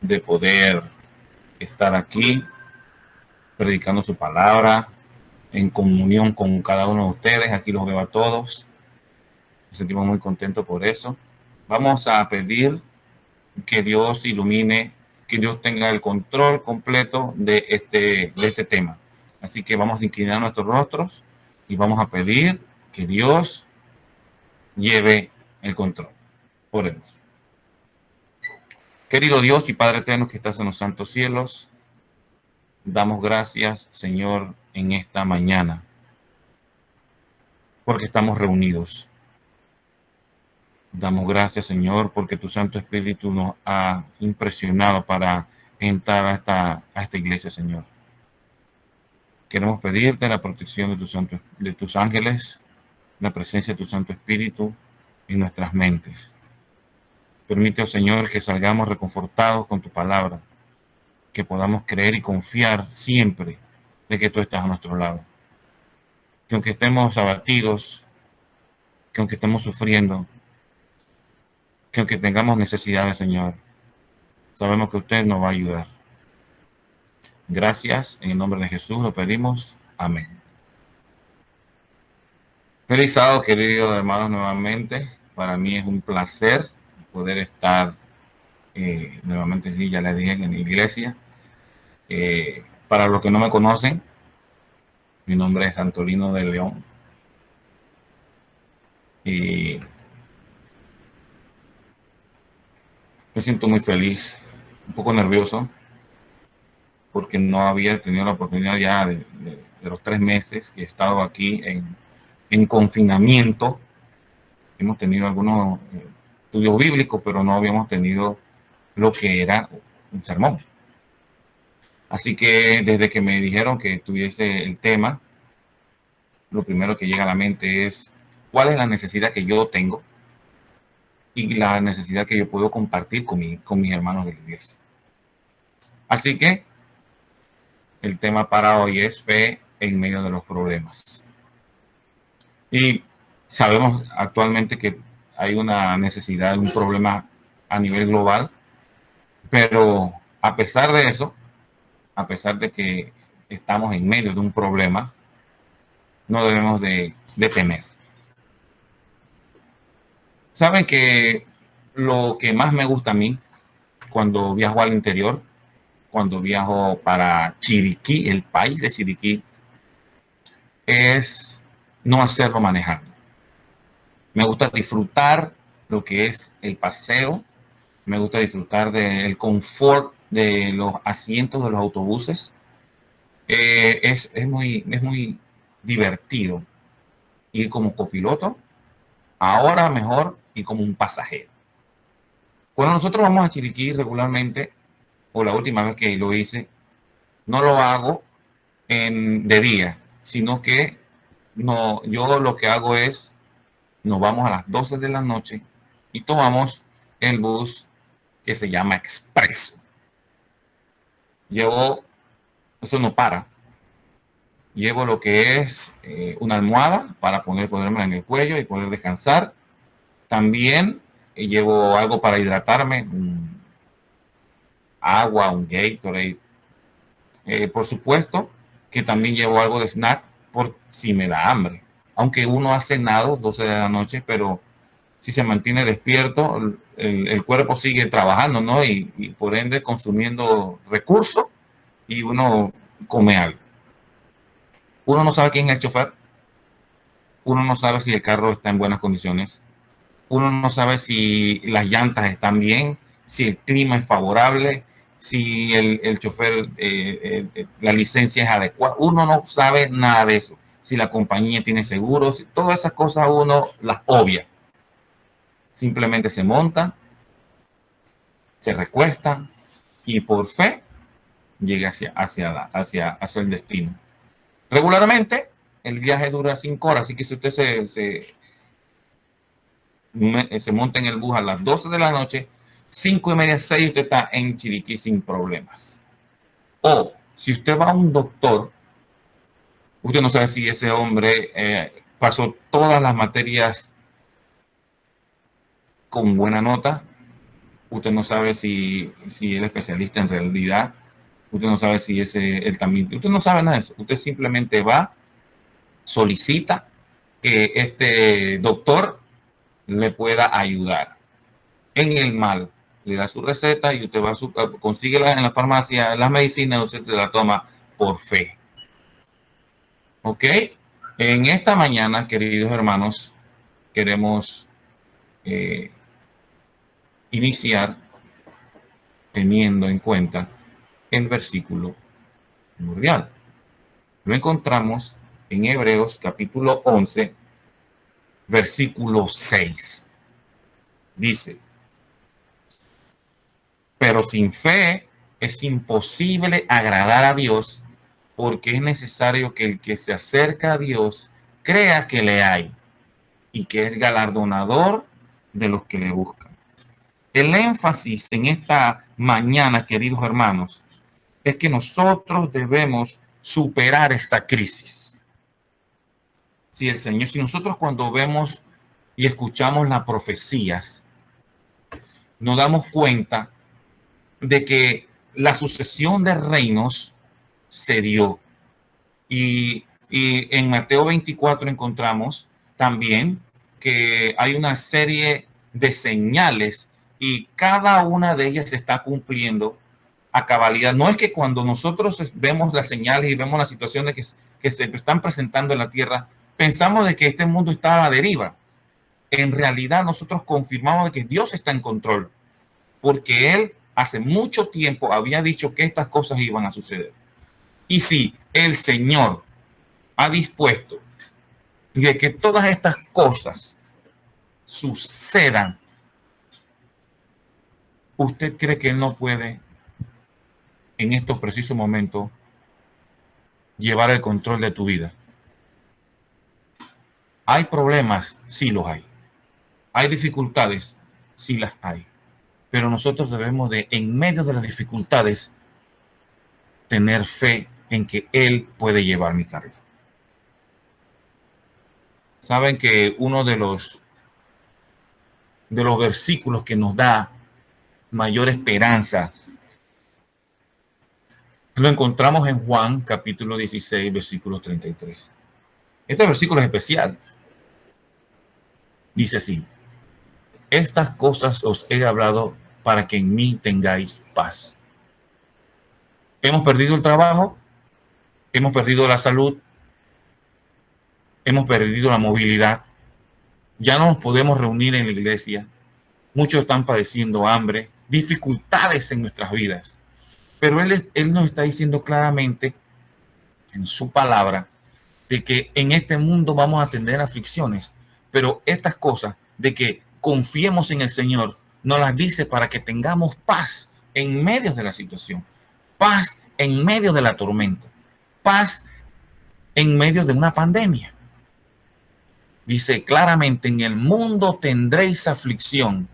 de poder estar aquí predicando su palabra en comunión con cada uno de ustedes. Aquí los veo a todos. Nos sentimos muy contentos por eso. Vamos a pedir que Dios ilumine, que Dios tenga el control completo de este tema. Así que vamos a inclinar nuestros rostros y vamos a pedir que Dios lleve el control. Oremos. Querido Dios y Padre eterno que estás en los santos cielos, damos gracias, Señor, en esta mañana, porque estamos reunidos. Damos gracias, Señor, porque tu Santo Espíritu nos ha impresionado para entrar a esta iglesia, Señor. Queremos pedirte la protección de tus ángeles, la presencia de tu Santo Espíritu en nuestras mentes. Permite, oh Señor, que salgamos reconfortados con tu palabra, que podamos creer y confiar siempre de que tú estás a nuestro lado. Que aunque estemos abatidos, que aunque estemos sufriendo, que aunque tengamos necesidades, Señor, sabemos que usted nos va a ayudar. Gracias, en el nombre de Jesús lo pedimos. Amén. Feliz sábado, queridos hermanos, nuevamente. Para mí es un placer poder estar nuevamente, sí, ya les dije, en la iglesia. Para los que no me conocen, mi nombre es Antolino de León. Y me siento muy feliz, un poco nervioso, porque no había tenido la oportunidad ya de los 3 meses que he estado aquí en confinamiento. Hemos tenido algunos estudios bíblicos, pero no habíamos tenido lo que era un sermón. Así que desde que me dijeron que tuviese el tema, lo primero que llega a la mente es cuál es la necesidad que yo tengo y la necesidad que yo puedo compartir con mis hermanos de la iglesia. Así que el tema para hoy es fe en medio de los problemas. Y sabemos actualmente que hay una necesidad, un problema a nivel global, pero a pesar de eso, a pesar de que estamos en medio de un problema, no debemos de temer. Saben que lo que más me gusta a mí cuando viajo al interior, cuando viajo para Chiriquí, el país de Chiriquí, es no hacerlo manejando. Me gusta disfrutar lo que es el paseo, me gusta disfrutar del confort de los asientos de los autobuses. Es muy divertido ir como copiloto, ahora mejor y como un pasajero. Cuando nosotros vamos a Chiriquí regularmente, o la última vez que lo hice, no lo hago de día, sino que yo lo que hago es, nos vamos a las 12 de la noche y tomamos el bus que se llama Expreso. Eso no para. Llevo lo que es una almohada para ponerme en el cuello y poder descansar. También llevo algo para hidratarme, agua, un Gatorade. Por supuesto que también llevo algo de snack por si me da hambre. Aunque uno ha cenado 12 de la noche, pero si se mantiene despierto, el cuerpo sigue trabajando, ¿no? Y por ende consumiendo recursos y uno come algo. Uno no sabe quién es el chofer. Uno no sabe si el carro está en buenas condiciones. Uno no sabe si las llantas están bien, si el clima es favorable, si el chofer, la licencia es adecuada. Uno no sabe nada de eso. Si la compañía tiene seguros, todas esas cosas uno las obvia. Simplemente se monta, se recuesta y por fe llega hacia el destino. Regularmente el viaje dura 5 horas, así que si usted se monta en el bus a las 12 de la noche, 5:30, 6, usted está en Chiriquí sin problemas. O si usted va a un doctor, usted no sabe si ese hombre pasó todas las materias con buena nota. usted no sabe si el especialista en realidad, usted no sabe si ese él también, usted no sabe nada de eso. Usted simplemente va, solicita que este doctor le pueda ayudar en el mal. Le da su receta y usted va consigue en la farmacia las medicinas, usted la toma por fe. ¿Ok? En esta mañana, queridos hermanos, queremos iniciar teniendo en cuenta el versículo primordial. Lo encontramos en Hebreos capítulo 11, versículo 6. Dice, pero sin fe es imposible agradar a Dios, porque es necesario que el que se acerca a Dios crea que le hay y que es galardonador de los que le buscan. El énfasis en esta mañana, queridos hermanos, es que nosotros debemos superar esta crisis. Si el Señor, si nosotros cuando vemos y escuchamos las profecías, nos damos cuenta de que la sucesión de reinos se dio. Y en Mateo 24 encontramos también que hay una serie de señales y cada una de ellas se está cumpliendo a cabalidad. No es que cuando nosotros vemos las señales y vemos las situaciones que se están presentando en la tierra, pensamos de que este mundo está a la deriva. En realidad nosotros confirmamos de que Dios está en control, porque Él hace mucho tiempo había dicho que estas cosas iban a suceder. Y si el Señor ha dispuesto de que todas estas cosas sucedan, ¿usted cree que Él no puede en estos precisos momentos llevar el control de tu vida? ¿Hay problemas? Sí los hay. ¿Hay dificultades? Sí las hay. Pero nosotros debemos de, en medio de las dificultades, tener fe en que Él puede llevar mi carga. Saben que uno de los versículos que nos da mayor esperanza lo encontramos en Juan capítulo 16, versículo 33. Este versículo es especial. Dice así: estas cosas os he hablado para que en mí tengáis paz. Hemos perdido el trabajo, hemos perdido la salud, hemos perdido la movilidad, ya no nos podemos reunir en la iglesia, muchos están padeciendo hambre, dificultades en nuestras vidas. Pero él nos está diciendo claramente en su palabra de que en este mundo vamos a tener aflicciones, pero estas cosas de que confiemos en el Señor nos las dice para que tengamos paz en medio de la situación, paz en medio de la tormenta, paz en medio de una pandemia. Dice claramente, en el mundo tendréis aflicción,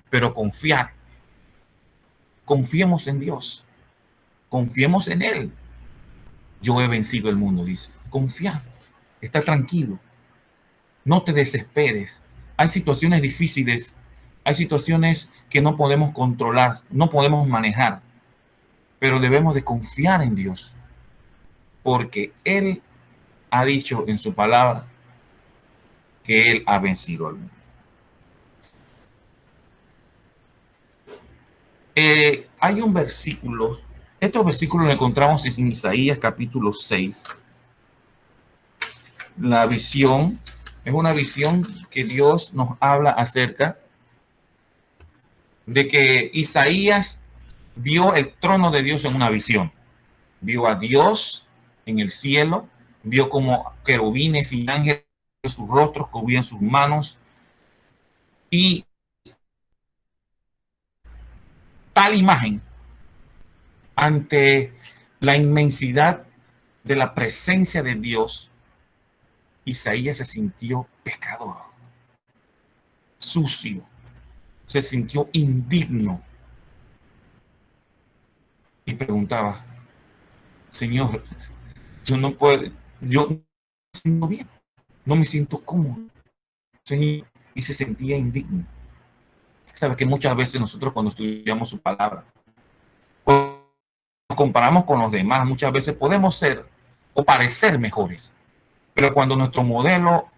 pero confiad. Confiemos en Dios, confiemos en Él. Yo he vencido el mundo, dice. Confía, está tranquilo, no te desesperes. Hay situaciones difíciles, hay situaciones que no podemos controlar, no podemos manejar, pero debemos de confiar en Dios, porque Él ha dicho en su palabra que Él ha vencido al mundo. Hay un versículo, estos versículos los encontramos en Isaías capítulo 6. La visión es una visión que Dios nos habla acerca de que Isaías vio el trono de Dios en una visión. Vio a Dios en el cielo, vio como querubines y ángeles, sus rostros cubrían sus manos, y tal imagen ante la inmensidad de la presencia de Dios, Isaías se sintió pecador, sucio, se sintió indigno y preguntaba: Señor, yo no puedo, yo no me siento bien, no me siento cómodo, Señor, y se sentía indigno. Sabes que muchas veces nosotros cuando estudiamos su palabra, cuando nos comparamos con los demás, muchas veces podemos ser o parecer mejores. Pero cuando nuestro modelo,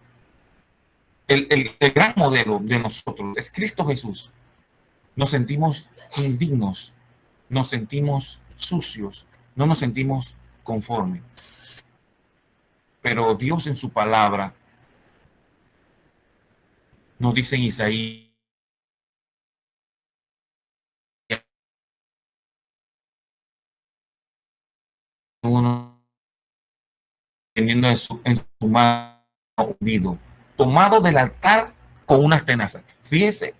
el gran modelo de nosotros es Cristo Jesús, nos sentimos indignos, nos sentimos sucios, no nos sentimos conformes. Pero Dios en su palabra nos dice en Isaías, uno teniendo en su mano unido, tomado del altar con unas tenazas. Fíjese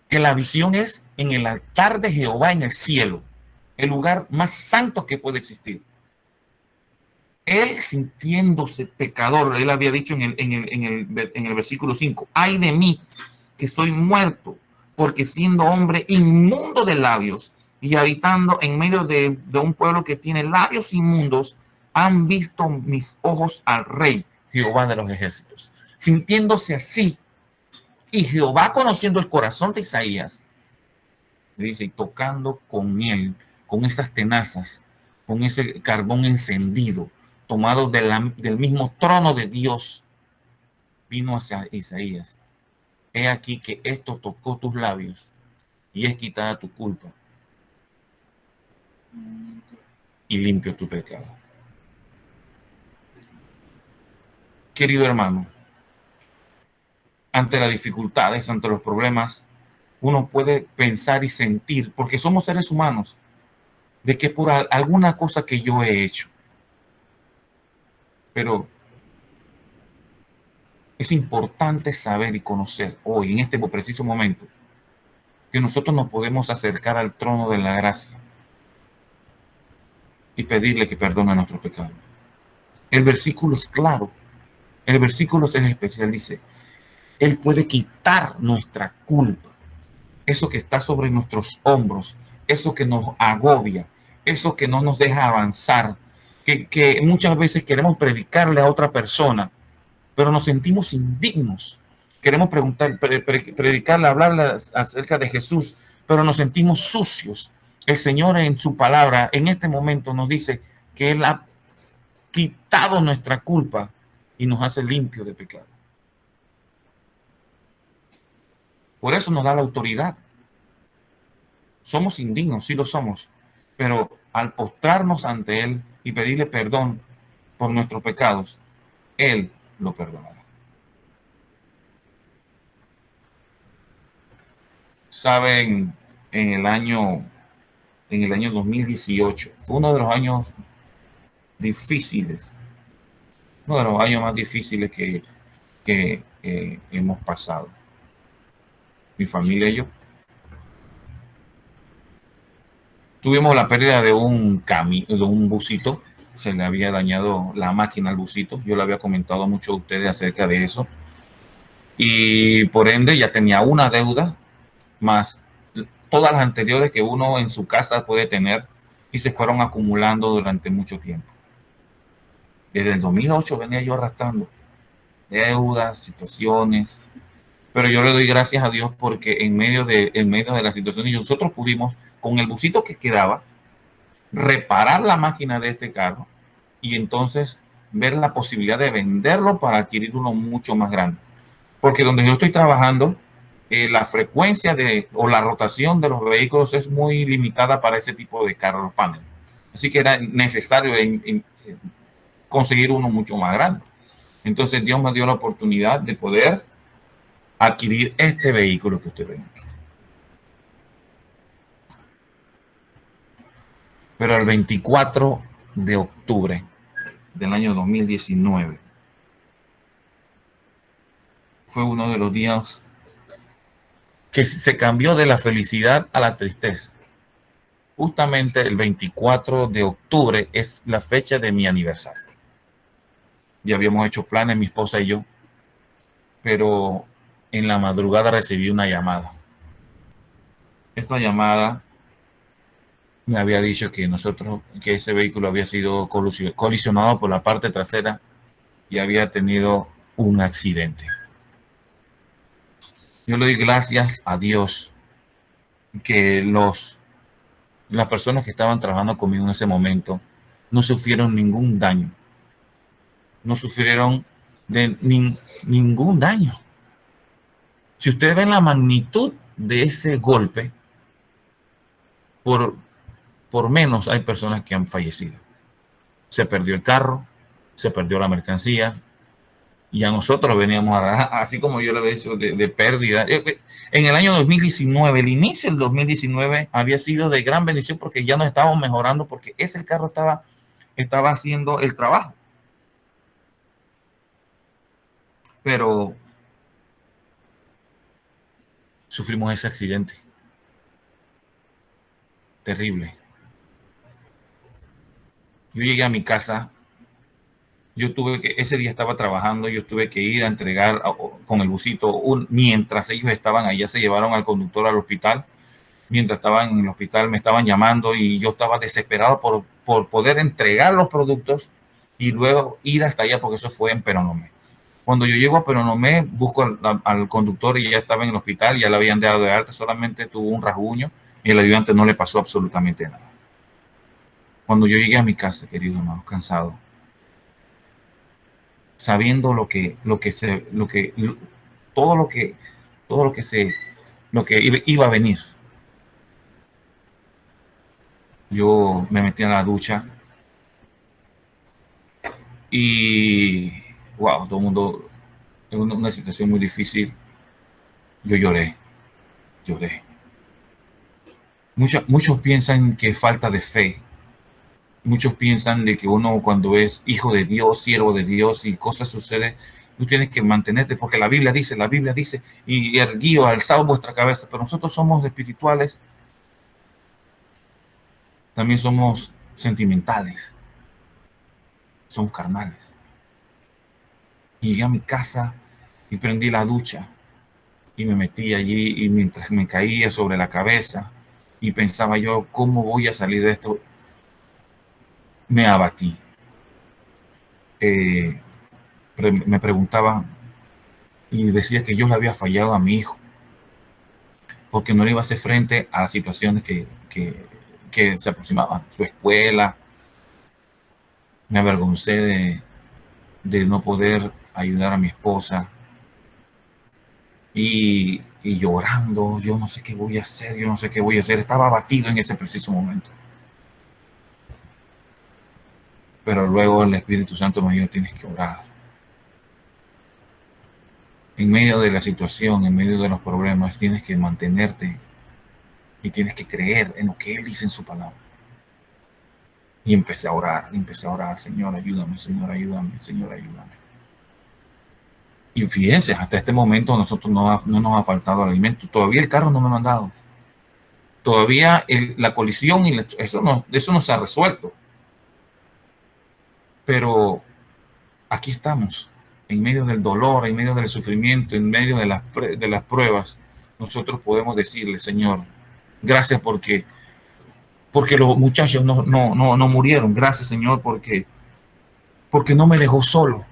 que la visión es en el altar de Jehová en el cielo, el lugar más santo que puede existir. Él sintiéndose pecador, él había dicho en el versículo 5, ay de mí, que soy muerto, porque siendo hombre inmundo de labios y habitando en medio de un pueblo que tiene labios inmundos, han visto mis ojos al Rey, Jehová de los ejércitos. Sintiéndose así, y Jehová conociendo el corazón de Isaías, le dice, y tocando con él, con estas tenazas, con ese carbón encendido, tomado del mismo trono de Dios, vino hacia Isaías. He aquí que esto tocó tus labios y es quitada tu culpa y limpio tu pecado. Querido hermano, ante las dificultades, ante los problemas, uno puede pensar y sentir, porque somos seres humanos, de que por alguna cosa que yo he hecho, pero es importante saber y conocer hoy, en este preciso momento, que nosotros nos podemos acercar al trono de la gracia y pedirle que perdone nuestro pecado. El versículo es claro, el versículo es especial, dice, Él puede quitar nuestra culpa, eso que está sobre nuestros hombros, eso que nos agobia, eso que no nos deja avanzar, que muchas veces queremos predicarle a otra persona, pero nos sentimos indignos. Queremos predicarle, hablarle acerca de Jesús, pero nos sentimos sucios. El Señor en su palabra en este momento nos dice que Él ha quitado nuestra culpa y nos hace limpios de pecado. Por eso nos da la autoridad. Somos indignos, sí lo somos, pero al postrarnos ante Él y pedirle perdón por nuestros pecados, Él lo perdonará. Saben, en el año 2018, fue uno de los años difíciles, uno de los años más difíciles que hemos pasado. Mi familia y yo. Tuvimos la pérdida de un busito. Se le había dañado la máquina al busito. Yo le había comentado a muchos de ustedes acerca de eso. Y por ende ya tenía una deuda más todas las anteriores que uno en su casa puede tener y se fueron acumulando durante mucho tiempo. Desde el 2008 venía yo arrastrando deudas, situaciones, pero yo le doy gracias a Dios porque en medio de la situación nosotros pudimos, con el busito que quedaba, reparar la máquina de este carro y entonces ver la posibilidad de venderlo para adquirir uno mucho más grande. Porque donde yo estoy trabajando, la frecuencia o la rotación de los vehículos es muy limitada para ese tipo de carros panel. Así que era necesario conseguir uno mucho más grande. Entonces Dios me dio la oportunidad de poder adquirir este vehículo que usted ve. Pero el 24 de octubre del año 2019 fue uno de los días que se cambió de la felicidad a la tristeza. Justamente el 24 de octubre es la fecha de mi aniversario. Ya habíamos hecho planes, mi esposa y yo, pero en la madrugada recibí una llamada. Esta llamada me había dicho que ese vehículo había sido colisionado por la parte trasera y había tenido un accidente. Yo le doy gracias a Dios que las personas que estaban trabajando conmigo en ese momento no sufrieron ningún daño, no sufrieron ningún daño. Si ustedes ven la magnitud de ese golpe, por, por menos hay personas que han fallecido. Se perdió el carro, se perdió la mercancía, y a nosotros veníamos así como yo le había dicho, de pérdida. En el año 2019, el inicio del 2019 había sido de gran bendición porque ya nos estábamos mejorando, porque ese carro estaba haciendo el trabajo. Pero sufrimos ese accidente terrible. Yo llegué a mi casa, ese día estaba trabajando, yo tuve que ir a entregar con el busito, mientras ellos estaban allá, se llevaron al conductor al hospital. Mientras estaban en el hospital me estaban llamando y yo estaba desesperado por poder entregar los productos y luego ir hasta allá, porque eso fue en Peronomé. Cuando yo llego a Peronomé, busco al conductor y ya estaba en el hospital, ya le habían dado de alta, solamente tuvo un rasguño y el ayudante no le pasó absolutamente nada. Cuando yo llegué a mi casa, queridos hermanos, cansado, sabiendo todo lo que iba a venir, yo me metí en la ducha y wow, todo el mundo en una situación muy difícil. Yo lloré. Muchos piensan que es falta de fe. Muchos piensan de que uno, cuando es hijo de Dios, siervo de Dios y cosas suceden, tú tienes que mantenerte, porque la Biblia dice, y erguíos, alzad vuestra cabeza. Pero nosotros somos espirituales, también somos sentimentales, somos carnales. Y llegué a mi casa y prendí la ducha y me metí allí, y mientras me caía sobre la cabeza y pensaba yo, ¿cómo voy a salir de esto? Me abatí. Me preguntaba y decía que yo le había fallado a mi hijo, porque no le iba a hacer frente a las situaciones que se aproximaban. Su escuela, me avergoncé de no poder ayudar a mi esposa, y llorando, yo no sé qué voy a hacer, estaba abatido en ese preciso momento. Pero luego el Espíritu Santo me dijo, tienes que orar. En medio de la situación, en medio de los problemas, tienes que mantenerte y tienes que creer en lo que Él dice en su palabra. Y empecé a orar, Señor, ayúdame, Señor, ayúdame, Señor, ayúdame. Y fíjense, hasta este momento a nosotros no nos ha faltado el alimento. Todavía el carro no me lo han dado. Todavía la colisión, eso no se ha resuelto. Pero aquí estamos, en medio del dolor, en medio del sufrimiento, en medio de las pruebas. Nosotros podemos decirle, Señor, gracias porque los muchachos no murieron. Gracias, Señor, porque no me dejó solo.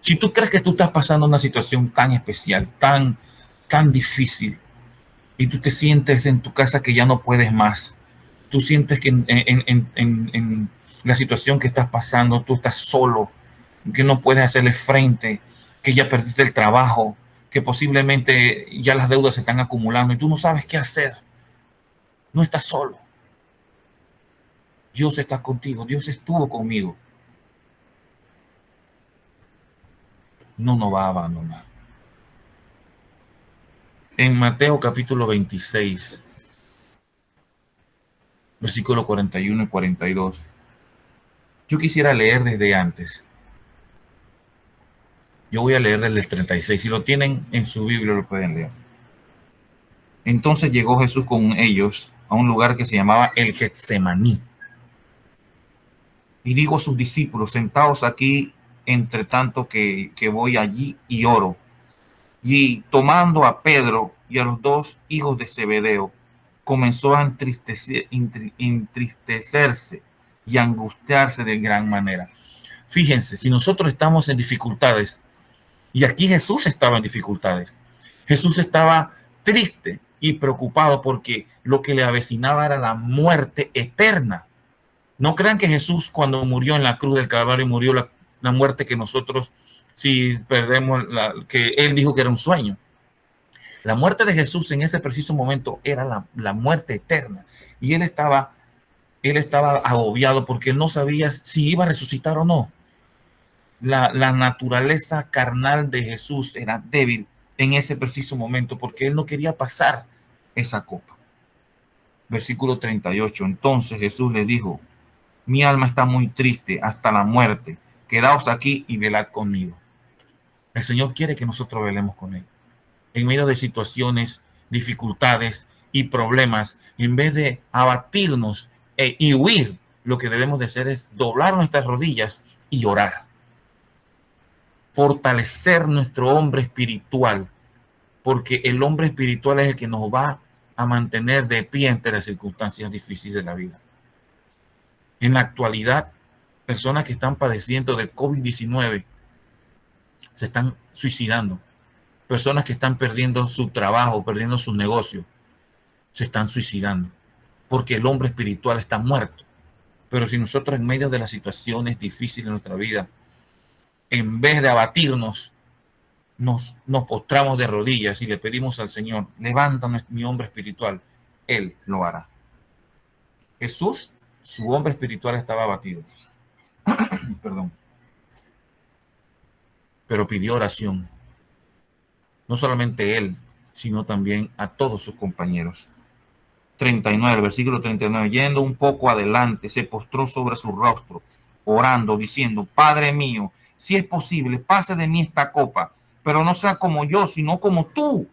Si tú crees que tú estás pasando una situación tan especial, tan difícil, y tú te sientes en tu casa que ya no puedes más, tú sientes que en la situación que estás pasando, tú estás solo, que no puedes hacerle frente, que ya perdiste el trabajo, que posiblemente ya las deudas se están acumulando y tú no sabes qué hacer. No estás solo. Dios está contigo. Dios estuvo conmigo. No nos va a abandonar. En Mateo capítulo 26, versículo 41 y 42, yo quisiera leer desde antes. Yo voy a leer desde el 36. Si lo tienen en su Biblia, lo pueden leer. Entonces llegó Jesús con ellos a un lugar que se llamaba el Getsemaní. Y digo a sus discípulos, sentaos aquí, entre tanto que voy allí y oro. Y tomando a Pedro y a los dos hijos de Zebedeo, comenzó a entristecerse y angustiarse de gran manera. Fíjense, si nosotros estamos en dificultades, y aquí Jesús estaba en dificultades, Jesús estaba triste, y preocupado porque lo que le avecinaba era la muerte eterna. No crean que Jesús, cuando murió en la cruz del Calvario, murió la muerte que nosotros, si perdemos, que él dijo que era un sueño. La muerte de Jesús en ese preciso momento era la muerte eterna. Y él estaba agobiado porque él no sabía si iba a resucitar o no. La naturaleza carnal de Jesús era débil en ese preciso momento porque él no quería pasar esa copa. Versículo 38. Entonces Jesús le dijo: mi alma está muy triste hasta la muerte. Quedaos aquí y velad conmigo. El Señor quiere que nosotros velemos con Él. En medio de situaciones, dificultades y problemas, en vez de abatirnos y huir, lo que debemos de hacer es doblar nuestras rodillas y orar. Fortalecer nuestro hombre espiritual, porque el hombre espiritual es el que nos va a mantener de pie ante las circunstancias difíciles de la vida. En la actualidad, personas que están padeciendo de COVID-19 se están suicidando. Personas que están perdiendo su trabajo, perdiendo su negocio, se están suicidando. Porque el hombre espiritual está muerto. Pero si nosotros en medio de las situaciones difíciles de nuestra vida, en vez de abatirnos, nos postramos de rodillas y le pedimos al Señor: levanta mi hombre espiritual, Él lo hará. Jesús, su hombre espiritual estaba abatido. Perdón. Pero pidió oración. No solamente él, sino también a todos sus compañeros. 39, versículo 39. Yendo un poco adelante, se postró sobre su rostro, orando, diciendo: Padre mío, si es posible, pase de mí esta copa, pero no sea como yo, sino como tú.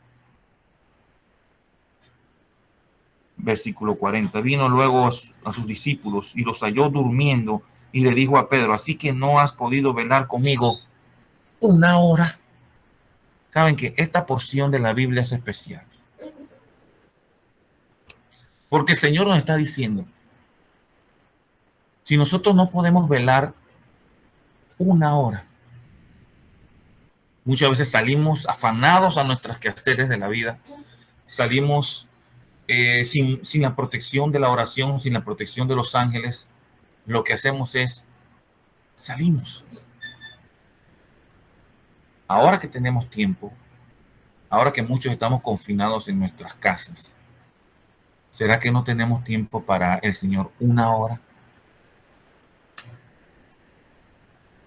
Versículo 40. Vino luego a sus discípulos y los halló durmiendo y le dijo a Pedro: así que no has podido velar conmigo una hora. Saben que esta porción de la Biblia es especial, porque el Señor nos está diciendo: si nosotros no podemos velar una hora, muchas veces salimos afanados a nuestros quehaceres de la vida, salimos sin la protección de la oración, sin la protección de los ángeles. Lo que hacemos es salimos. Ahora que tenemos tiempo, ahora que muchos estamos confinados en nuestras casas, ¿será que no tenemos tiempo para el Señor una hora?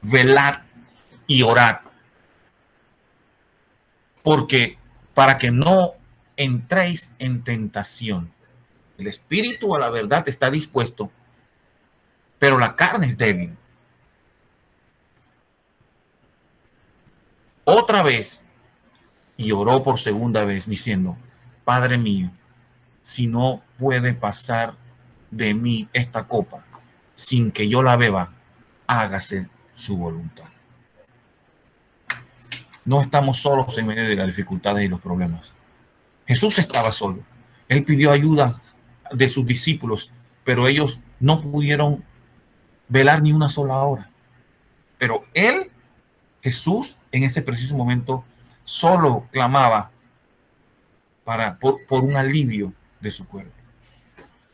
Velad y orad, porque para que no entréis en tentación. El espíritu a la verdad está dispuesto, pero la carne es débil. Otra vez, y oró por segunda vez, diciendo: Padre mío, si no puede pasar de mí esta copa sin que yo la beba, hágase su voluntad. No estamos solos en medio de las dificultades y los problemas. Jesús estaba solo. Él pidió ayuda de sus discípulos, pero ellos no pudieron velar ni una sola hora. Pero él, Jesús, en ese preciso momento, solo clamaba por un alivio de su cuerpo.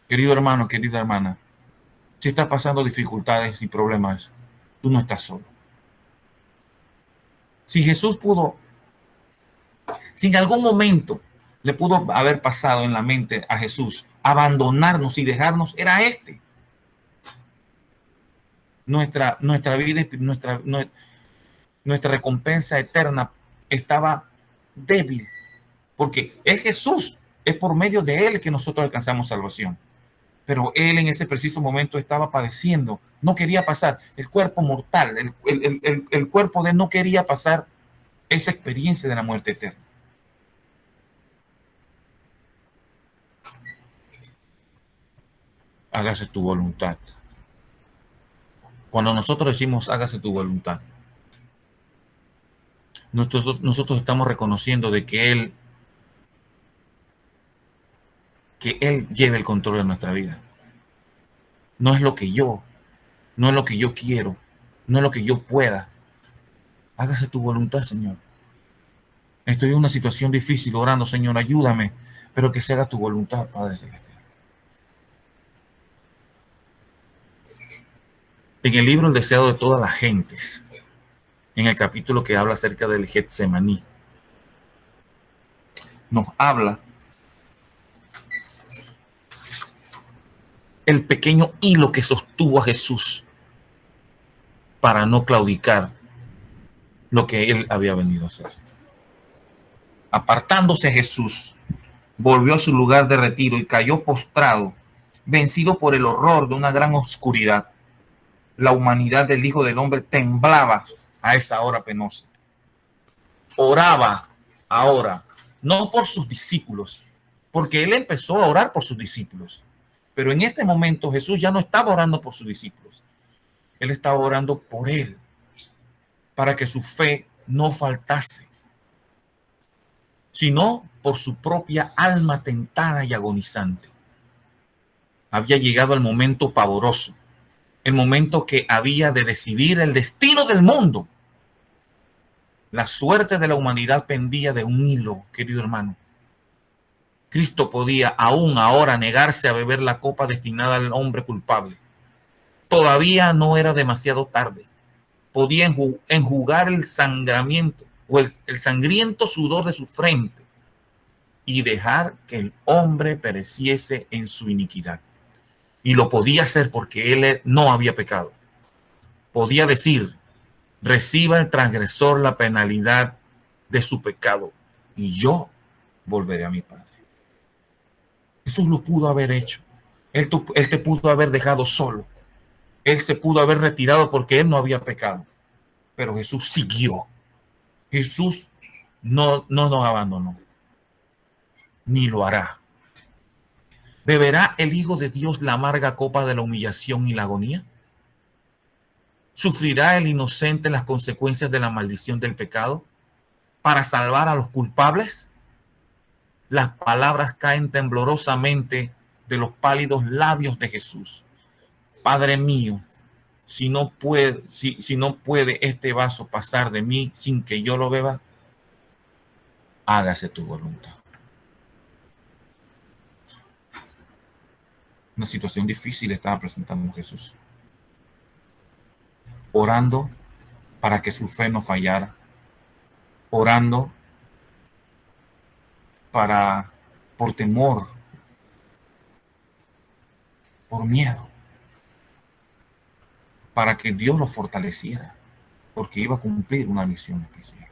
Querido hermano, querida hermana, si estás pasando dificultades y problemas, tú no estás solo. Si Jesús pudo, si en algún momento le pudo haber pasado en la mente a Jesús abandonarnos y dejarnos, era este. Nuestra vida, nuestra recompensa eterna estaba débil, porque es Jesús, es por medio de él que nosotros alcanzamos salvación. Pero él en ese preciso momento estaba padeciendo, no quería pasar, el cuerpo mortal, el cuerpo de él no quería pasar esa experiencia de la muerte eterna. Hágase tu voluntad. Cuando nosotros decimos hágase tu voluntad, nosotros estamos reconociendo de que Él lleve el control de nuestra vida. No es lo que yo quiero, no es lo que yo pueda. Hágase tu voluntad, Señor. Estoy en una situación difícil, orando: Señor, ayúdame pero que se haga tu voluntad, Padre Celestial. En el libro El deseo de todas las gentes, en el capítulo que habla acerca del Getsemaní, nos habla el pequeño hilo que sostuvo a Jesús para no claudicar lo que él había venido a hacer. Apartándose Jesús, volvió a su lugar de retiro y cayó postrado, vencido por el horror de una gran oscuridad. La humanidad del Hijo del Hombre temblaba a esa hora penosa. Oraba ahora, no por sus discípulos, porque él empezó a orar por sus discípulos. Pero en este momento Jesús ya no estaba orando por sus discípulos. Él estaba orando por él, para que su fe no faltase, sino por su propia alma tentada y agonizante. Había llegado el momento pavoroso, el momento que había de decidir el destino del mundo. La suerte de la humanidad pendía de un hilo, querido hermano. Cristo podía aún ahora negarse a beber la copa destinada al hombre culpable. Todavía no era demasiado tarde. Podía enjugar el sangramiento o el sangriento sudor de su frente y dejar que el hombre pereciese en su iniquidad. Y lo podía hacer porque él no había pecado. Podía decir: reciba el transgresor la penalidad de su pecado y yo volveré a mi Padre. Jesús lo pudo haber hecho. Él te pudo haber dejado solo. Él se pudo haber retirado porque él no había pecado. Pero Jesús siguió. Jesús no nos abandonó, ni lo hará. ¿Beberá el Hijo de Dios la amarga copa de la humillación y la agonía? ¿Sufrirá el inocente las consecuencias de la maldición del pecado para salvar a los culpables? Las palabras caen temblorosamente de los pálidos labios de Jesús. Padre mío, si no puede este vaso pasar de mí sin que yo lo beba, hágase tu voluntad. Una situación difícil estaba presentando Jesús, orando para que su fe no fallara, orando por temor, por miedo, para que Dios lo fortaleciera, porque iba a cumplir una misión especial.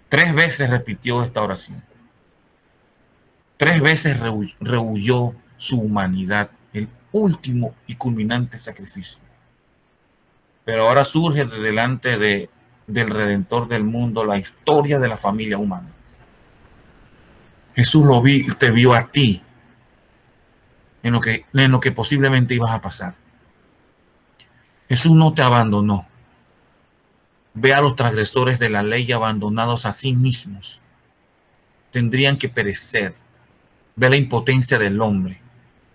3 veces repitió esta oración. 3 veces rehuyó su humanidad, el último y culminante sacrificio. Pero ahora surge de delante del Redentor del mundo la historia de la familia humana. Jesús te vio a ti en lo que posiblemente ibas a pasar. Jesús no te abandonó. Ve a los transgresores de la ley abandonados a sí mismos. Tendrían que perecer. Ve la impotencia del hombre.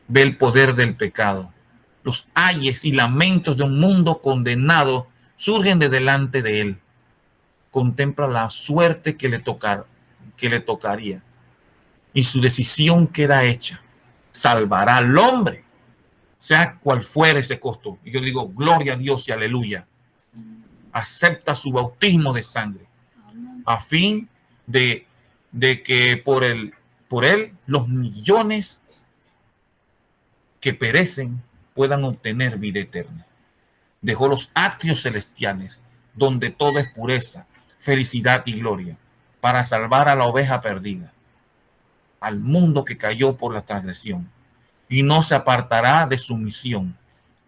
Ve el poder del pecado. Los ayes y lamentos de un mundo condenado surgen de delante de él. Contempla la suerte que le tocaría. Y su decisión queda hecha. Salvará al hombre, sea cual fuere ese costo. Y yo digo, gloria a Dios y aleluya. Acepta su bautismo de sangre, a fin de que por él los millones que perecen puedan obtener vida eterna. Dejó los atrios celestiales, donde todo es pureza, felicidad y gloria, para salvar a la oveja perdida, al mundo que cayó por la transgresión, y no se apartará de su misión.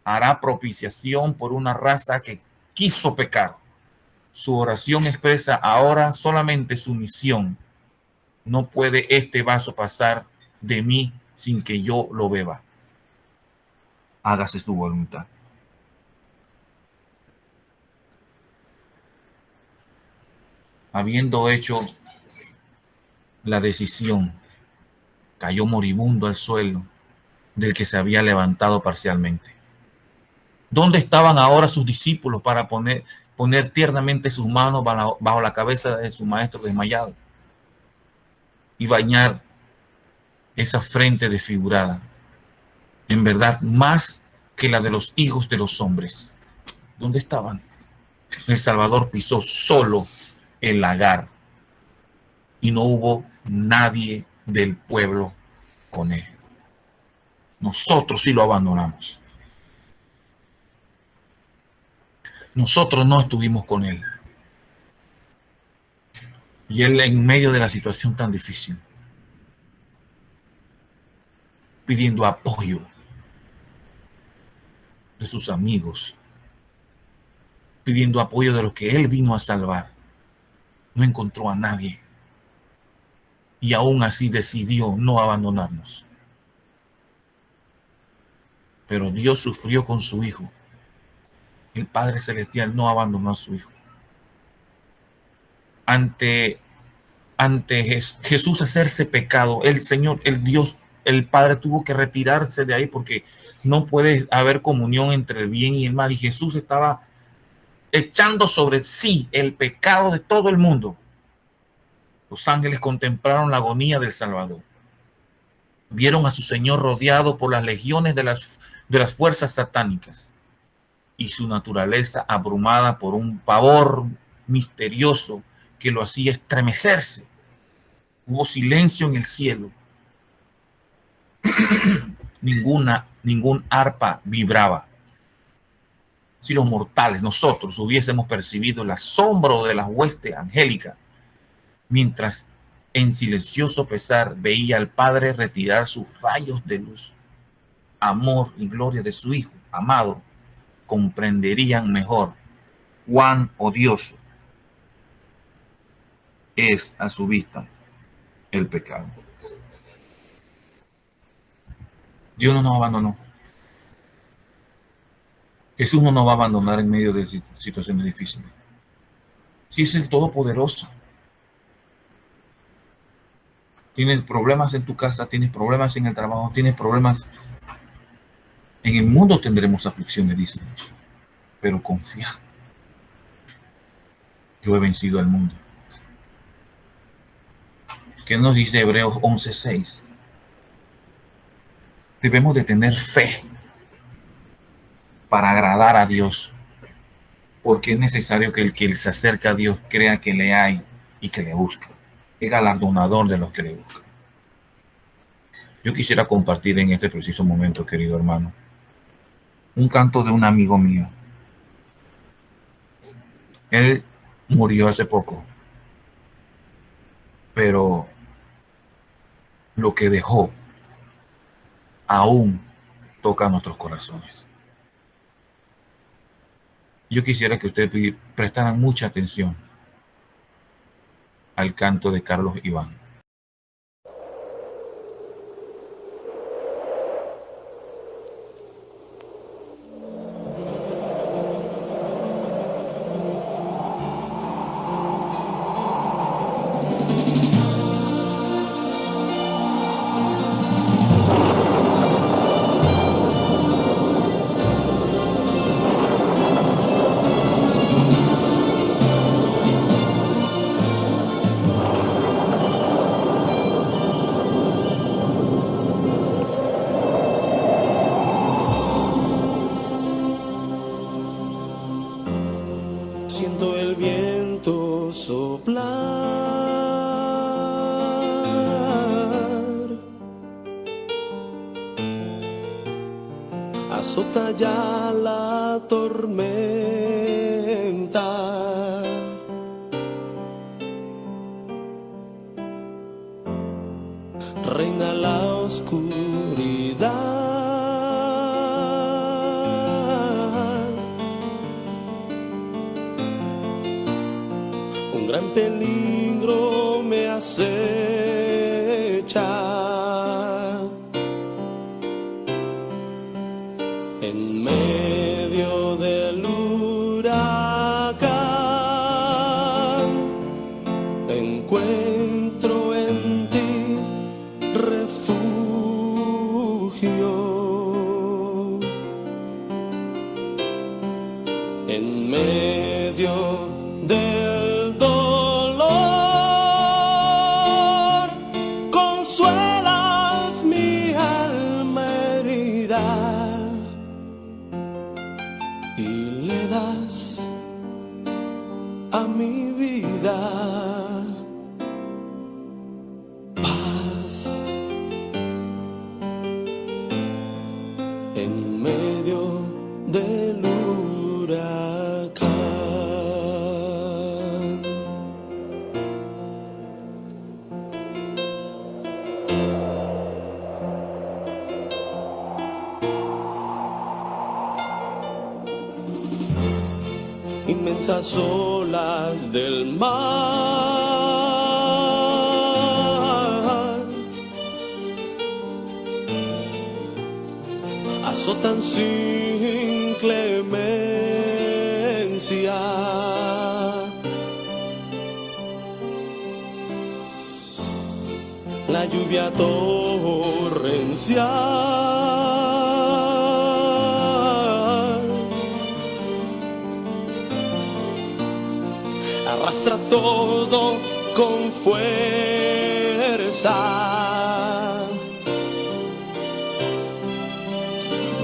Hará propiciación por una raza que quiso pecar. Su oración expresa ahora solamente su misión. No puede este vaso pasar de mí sin que yo lo beba. Hágase tu voluntad. Habiendo hecho la decisión, cayó moribundo al suelo del que se había levantado parcialmente. ¿Dónde estaban ahora sus discípulos para poner tiernamente sus manos bajo la cabeza de su maestro desmayado? y bañar esa frente desfigurada, en verdad más que la de los hijos de los hombres. ¿Dónde estaban? El Salvador pisó solo el lagar y no hubo nadie del pueblo con él. Nosotros sí lo abandonamos. Nosotros no estuvimos con él. Y él, en medio de la situación tan difícil, pidiendo apoyo de sus amigos, pidiendo apoyo de los que él vino a salvar, no encontró a nadie. Y aún así decidió no abandonarnos. Pero Dios sufrió con su Hijo. El Padre Celestial no abandonó a su Hijo. Ante Jesús hacerse pecado, el Señor, el Dios, el Padre tuvo que retirarse de ahí porque no puede haber comunión entre el bien y el mal. Y Jesús estaba echando sobre sí el pecado de todo el mundo. Los ángeles contemplaron la agonía del Salvador. Vieron a su Señor rodeado por las legiones de las fuerzas satánicas y su naturaleza abrumada por un pavor misterioso que lo hacía estremecerse. Hubo silencio en el cielo. Ningún arpa vibraba. Si los mortales, nosotros, hubiésemos percibido el asombro de la hueste angélica, mientras en silencioso pesar veía al Padre retirar sus rayos de luz, amor y gloria de su Hijo amado, comprenderían mejor cuán odioso es a su vista el pecado. Dios no nos abandonó. Jesús no nos va a abandonar en medio de situaciones difíciles. Si es el Todopoderoso. Tienes problemas en tu casa, tienes problemas en el trabajo, tienes problemas. En el mundo tendremos aflicciones, dice. Pero confía. Yo he vencido al mundo. ¿Qué nos dice Hebreos 11:6? Debemos de tener fe para agradar a Dios, porque es necesario que el que se acerca a Dios crea que le hay y que le busca. Es galardonador de los que le buscan. Yo quisiera compartir en este preciso momento, querido hermano, un canto de un amigo mío. Él murió hace poco, pero lo que dejó aún toca nuestros corazones. Yo quisiera que ustedes prestaran mucha atención al canto de Carlos Iván. Siento el viento soplar, azota ya la tormenta, reina la oscuridad. Un gran peligro me acecha. En medio del huracán encuentro en ti refugio. En medio del dolor vida y le das a mi vida paz en medio del huracán. Inmensas olas del mar azotan sin clemencia. La lluvia torrencial arrastra todo con fuerza.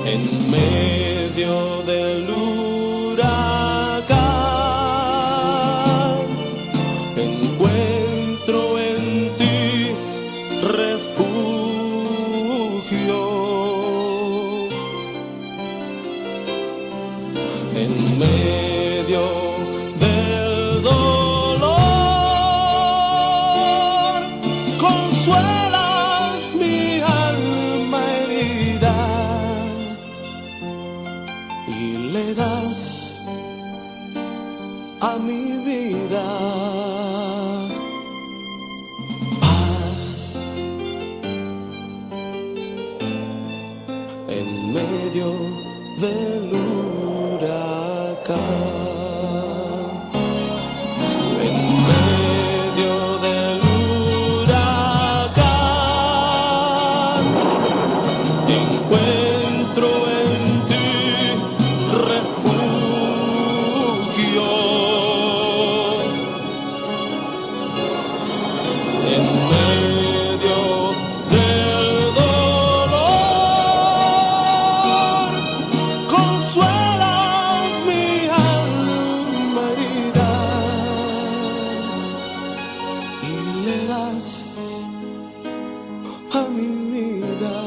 En medio del huracán encuentro en ti refugio. En medio del dolor consuelas mi alma herida y le das a mi vida paz en medio del huracán. En medio del huracán encuentro en ti refugio. En medio del dolor consuelas mi alma herida y le das a mi vida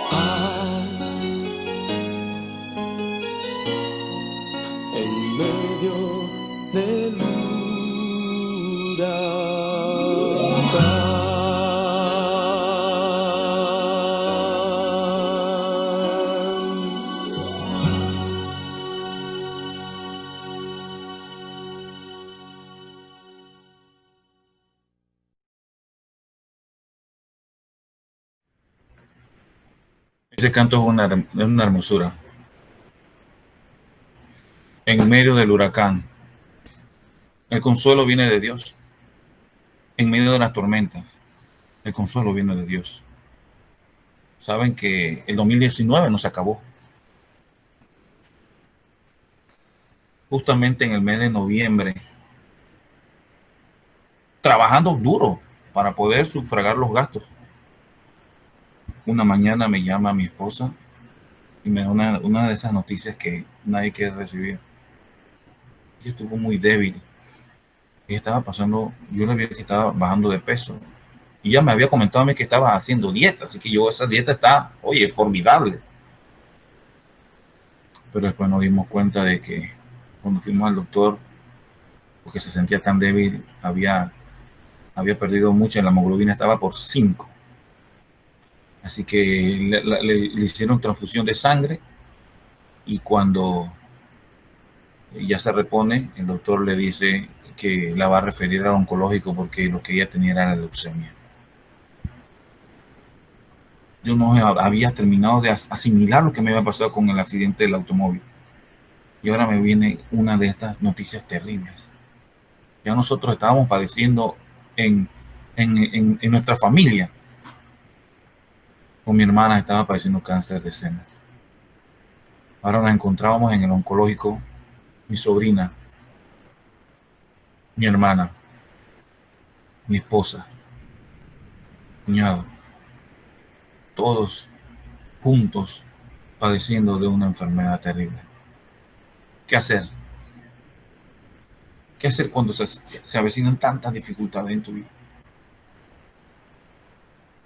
paz en medio del huracán. Ese canto es una hermosura. En medio del huracán, el consuelo viene de Dios. En medio de las tormentas, el consuelo viene de Dios. Saben que el 2019 nos acabó. Justamente en el mes de noviembre, trabajando duro para poder sufragar los gastos. Una mañana me llama mi esposa y me da una de esas noticias que nadie quiere recibir. Ella estuvo muy débil. Ella estaba pasando, yo le vi que estaba bajando de peso. Y ella me había comentado a mí que estaba haciendo dieta, así que esa dieta está, oye, formidable. Pero después nos dimos cuenta de que cuando fuimos al doctor, porque se sentía tan débil, había perdido mucho, la hemoglobina estaba por 5. Así que le hicieron transfusión de sangre y cuando ya se repone, el doctor le dice que la va a referir al oncológico porque lo que ella tenía era la leucemia. Yo no había terminado de asimilar lo que me había pasado con el accidente del automóvil. Y ahora me viene una de estas noticias terribles. Ya nosotros estábamos padeciendo en nuestra familia. Con mi hermana estaba padeciendo cáncer de seno. Ahora nos encontrábamos en el oncológico, mi sobrina, mi hermana, mi esposa, cuñado. todos juntos padeciendo de una enfermedad terrible. ¿Qué hacer? ¿Qué hacer cuando se avecinan tantas dificultades en tu vida?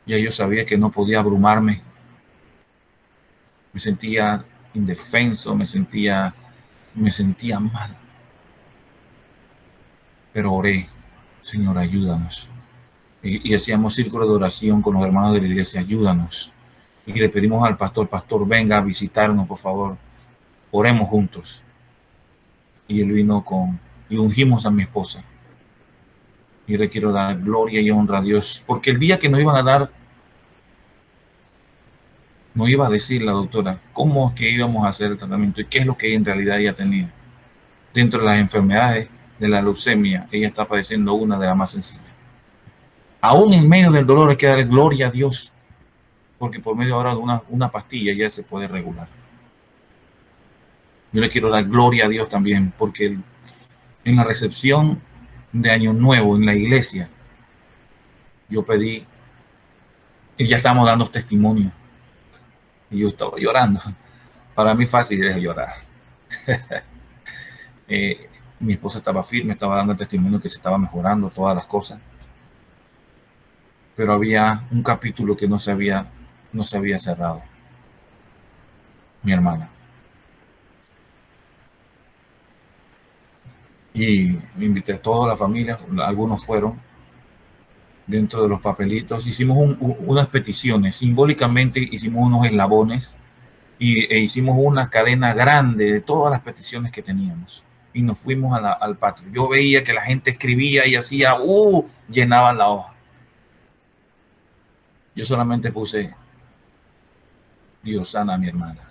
Ya yo sabía que no podía abrumarme. Me sentía indefenso, me sentía mal. Pero oré, Señor, ayúdanos. Y hacíamos círculo de oración con los hermanos de la iglesia, ayúdanos. Y le pedimos al pastor, venga a visitarnos, por favor. Oremos juntos. Y él vino y ungimos a mi esposa. Y le quiero dar gloria y honra a Dios, porque el día que nos iban a dar, nos iba a decir la doctora cómo es que íbamos a hacer el tratamiento y qué es lo que en realidad ella tenía. Dentro de las enfermedades de la leucemia, ella está padeciendo una de las más sencillas. Aún en medio del dolor hay que darle gloria a Dios, porque por medio ahora de una pastilla ya se puede regular. Yo le quiero dar gloria a Dios también, porque en la recepción de Año Nuevo en la iglesia, yo pedí, y ya estamos dando testimonio, y yo estaba llorando. Para mí fácil es llorar. Mi esposa estaba firme, estaba dando el testimonio que se estaba mejorando todas las cosas, pero había un capítulo que no se había cerrado. Mi hermana. Y me invité a toda la familia, algunos fueron. Dentro de los papelitos hicimos unas peticiones, simbólicamente hicimos unos eslabones e hicimos una cadena grande de todas las peticiones que teníamos y nos fuimos al patio. Yo veía que la gente escribía y hacía, llenaban la hoja. Yo solamente puse, Dios sana a mi hermana.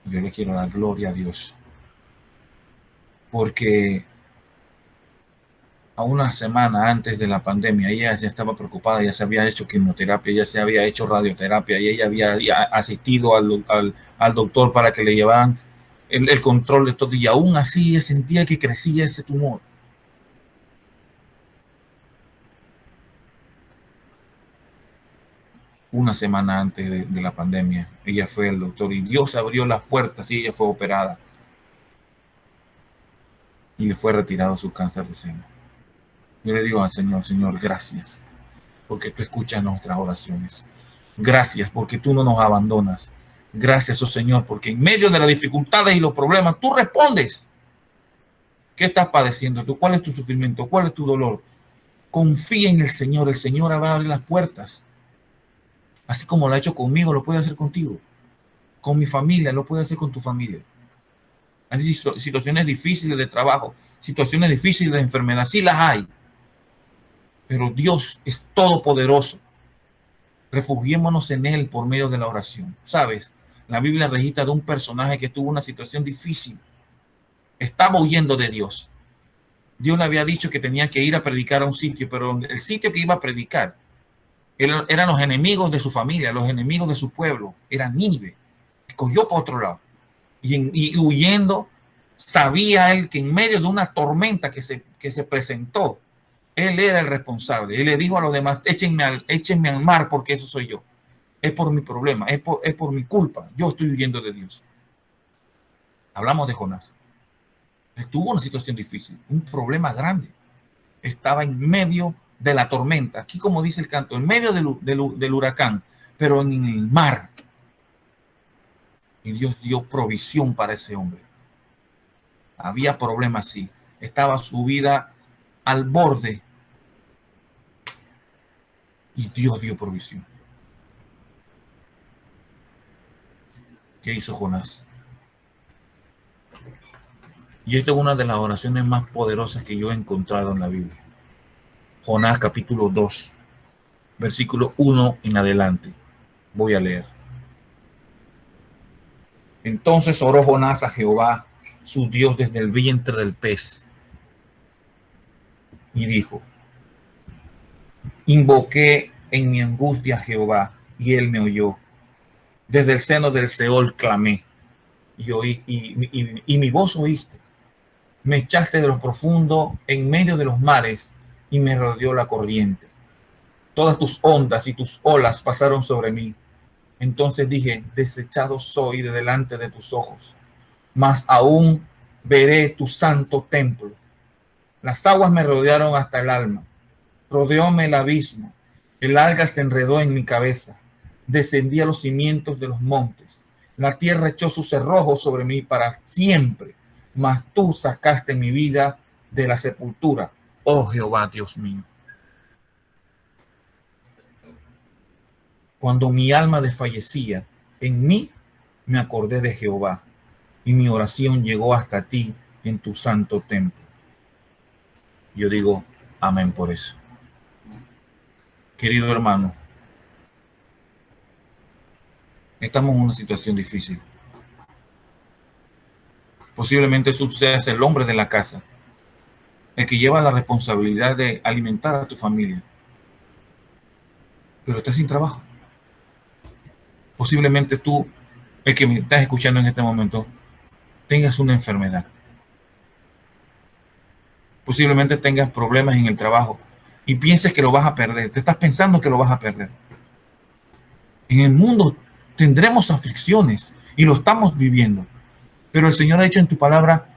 Yo le quiero dar gloria a Dios, porque a una semana antes de la pandemia, ella ya estaba preocupada, ya se había hecho quimioterapia, ya se había hecho radioterapia y ella había asistido al doctor para que le llevaran el control de todo, y aún así ella sentía que crecía ese tumor. Una semana antes de la pandemia, ella fue al doctor y Dios abrió las puertas y ella fue operada y le fue retirado su cáncer de seno. Yo le digo al Señor, Señor, gracias, porque tú escuchas nuestras oraciones. Gracias, porque tú no nos abandonas. Gracias, oh Señor, porque en medio de las dificultades y los problemas, tú respondes. ¿Qué estás padeciendo tú? ¿Cuál es tu sufrimiento? ¿Cuál es tu dolor? Confía en el Señor va a abrir las puertas. Así como lo ha hecho conmigo, lo puede hacer contigo. Con mi familia, lo puede hacer con tu familia. Hay situaciones difíciles de trabajo, situaciones difíciles de enfermedad, sí las hay. Pero Dios es todopoderoso. Refugiémonos en Él por medio de la oración. ¿Sabes? La Biblia registra de un personaje que tuvo una situación difícil. Estaba huyendo de Dios. Dios le había dicho que tenía que ir a predicar a un sitio, pero el sitio que iba a predicar eran los enemigos de su familia, los enemigos de su pueblo. Era Nínive. Cogió por otro lado. Y huyendo, sabía él que en medio de una tormenta que se presentó, él era el responsable. Él le dijo a los demás, échenme al mar porque eso soy yo. Es por mi problema, es por mi culpa. Yo estoy huyendo de Dios. Hablamos de Jonás. Estuvo una situación difícil, un problema grande. Estaba en medio de la tormenta. Aquí, como dice el canto, en medio del huracán, pero en el mar. Y Dios dio provisión para ese hombre. Había problemas, sí. Estaba su vida al borde. Y Dios dio provisión. ¿Qué hizo Jonás? Y esta es una de las oraciones más poderosas que yo he encontrado en la Biblia. Jonás capítulo 2, versículo 1 en adelante. Voy a leer. Entonces oró Jonás a Jehová, su Dios, desde el vientre del pez. Y dijo, invoqué en mi angustia a Jehová, y él me oyó. Desde el seno del Seol clamé, y mi voz oíste. Me echaste de lo profundo en medio de los mares, y me rodeó la corriente. todas tus ondas y tus olas pasaron sobre mí. Entonces dije, desechado soy de delante de tus ojos, mas aún veré tu santo templo. Las aguas me rodearon hasta el alma, rodeóme el abismo, el alga se enredó en mi cabeza, descendí a los cimientos de los montes, la tierra echó sus cerrojos sobre mí para siempre, mas tú sacaste mi vida de la sepultura, oh Jehová Dios mío. Cuando mi alma desfallecía, en mí me acordé de Jehová, y mi oración llegó hasta ti en tu santo templo. Yo digo amén por eso. Querido hermano, estamos en una situación difícil. Posiblemente tú seas el hombre de la casa, el que lleva la responsabilidad de alimentar a tu familia, pero estás sin trabajo. Posiblemente tú, el que me estás escuchando en este momento, tengas una enfermedad. Posiblemente tengas problemas en el trabajo y pienses que lo vas a perder. Te estás pensando que lo vas a perder. En el mundo tendremos aflicciones y lo estamos viviendo. Pero el Señor ha dicho en tu palabra,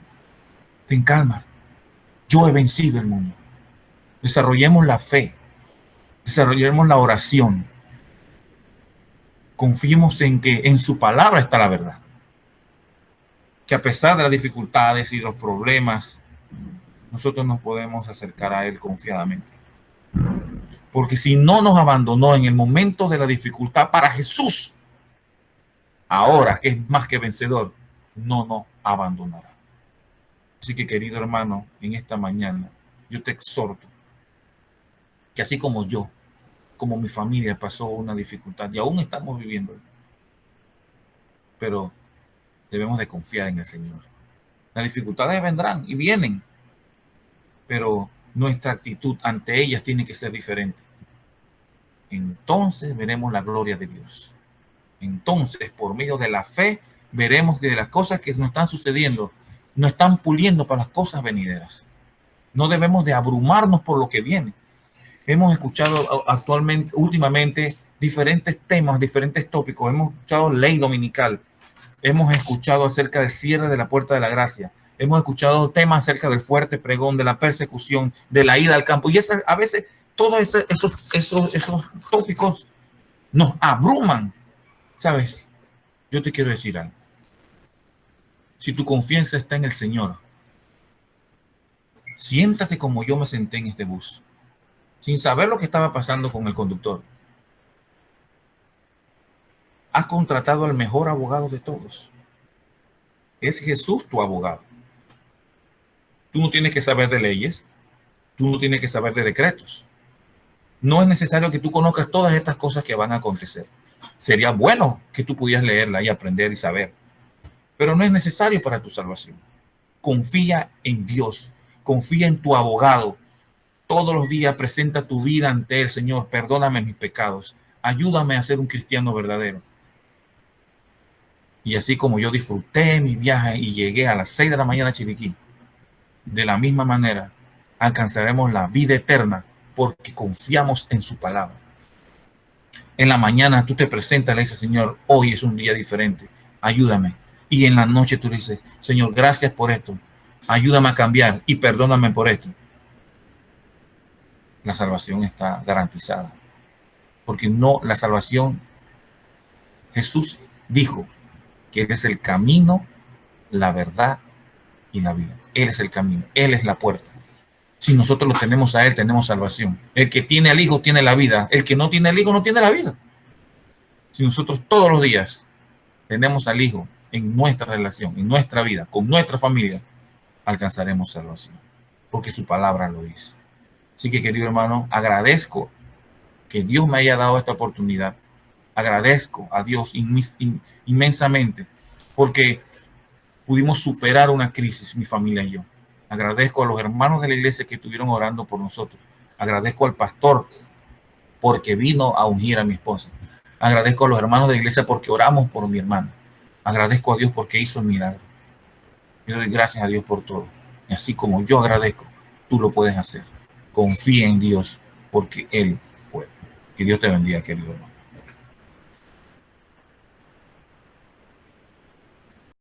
ten calma. Yo he vencido el mundo. Desarrollemos la fe. Desarrollemos la oración. Confiemos en que en su palabra está la verdad. Que a pesar de las dificultades y los problemas, nosotros nos podemos acercar a Él confiadamente. Porque si no nos abandonó en el momento de la dificultad para Jesús, ahora que es más que vencedor, no nos abandonará. Así que, querido hermano, en esta mañana yo te exhorto que así como yo, como mi familia pasó una dificultad y aún estamos viviendo, pero debemos de confiar en el Señor. Las dificultades vendrán y vienen, pero nuestra actitud ante ellas tiene que ser diferente. Entonces veremos la gloria de Dios. Entonces, por medio de la fe, veremos que las cosas que nos están sucediendo nos están puliendo para las cosas venideras. No debemos de abrumarnos por lo que viene. Hemos escuchado últimamente, diferentes temas, diferentes tópicos. Hemos escuchado ley dominical. Hemos escuchado acerca del cierre de la puerta de la gracia. Hemos escuchado temas acerca del fuerte pregón, de la persecución, de la ida al campo. Y a veces todos esos tópicos nos abruman. ¿Sabes? Yo te quiero decir algo. Si tu confianza está en el Señor, siéntate como yo me senté en este bus, sin saber lo que estaba pasando con el conductor. Has contratado al mejor abogado de todos. Es Jesús tu abogado. Tú no tienes que saber de leyes. Tú no tienes que saber de decretos. No es necesario que tú conozcas todas estas cosas que van a acontecer. Sería bueno que tú pudieras leerla y aprender y saber. Pero no es necesario para tu salvación. Confía en Dios. Confía en tu abogado. Todos los días presenta tu vida ante el Señor. Perdóname mis pecados. Ayúdame a ser un cristiano verdadero. Y así como yo disfruté mi viaje y llegué a las 6 de la mañana a Chiriquí, de la misma manera alcanzaremos la vida eterna porque confiamos en su palabra. En la mañana tú te presentas y le dices, Señor, hoy es un día diferente, ayúdame. Y en la noche tú dices, Señor, gracias por esto, ayúdame a cambiar y perdóname por esto. La salvación está garantizada. Porque no, la salvación, Jesús dijo que Él es el camino, la verdad y la vida. Él es el camino, Él es la puerta. Si nosotros lo tenemos a Él, tenemos salvación. El que tiene al Hijo tiene la vida. El que no tiene al Hijo no tiene la vida. Si nosotros todos los días tenemos al Hijo en nuestra relación, en nuestra vida, con nuestra familia, alcanzaremos salvación. Porque su palabra lo dice. Así que, querido hermano, agradezco que Dios me haya dado esta oportunidad. Agradezco a Dios inmensamente porque pudimos superar una crisis, mi familia y yo. Agradezco a los hermanos de la iglesia que estuvieron orando por nosotros. Agradezco al pastor porque vino a ungir a mi esposa. Agradezco a los hermanos de la iglesia porque oramos por mi hermana. Agradezco a Dios porque hizo el milagro. Yo doy gracias a Dios por todo. Y así como yo agradezco, tú lo puedes hacer. Confía en Dios porque Él puede. Que Dios te bendiga, querido hermano.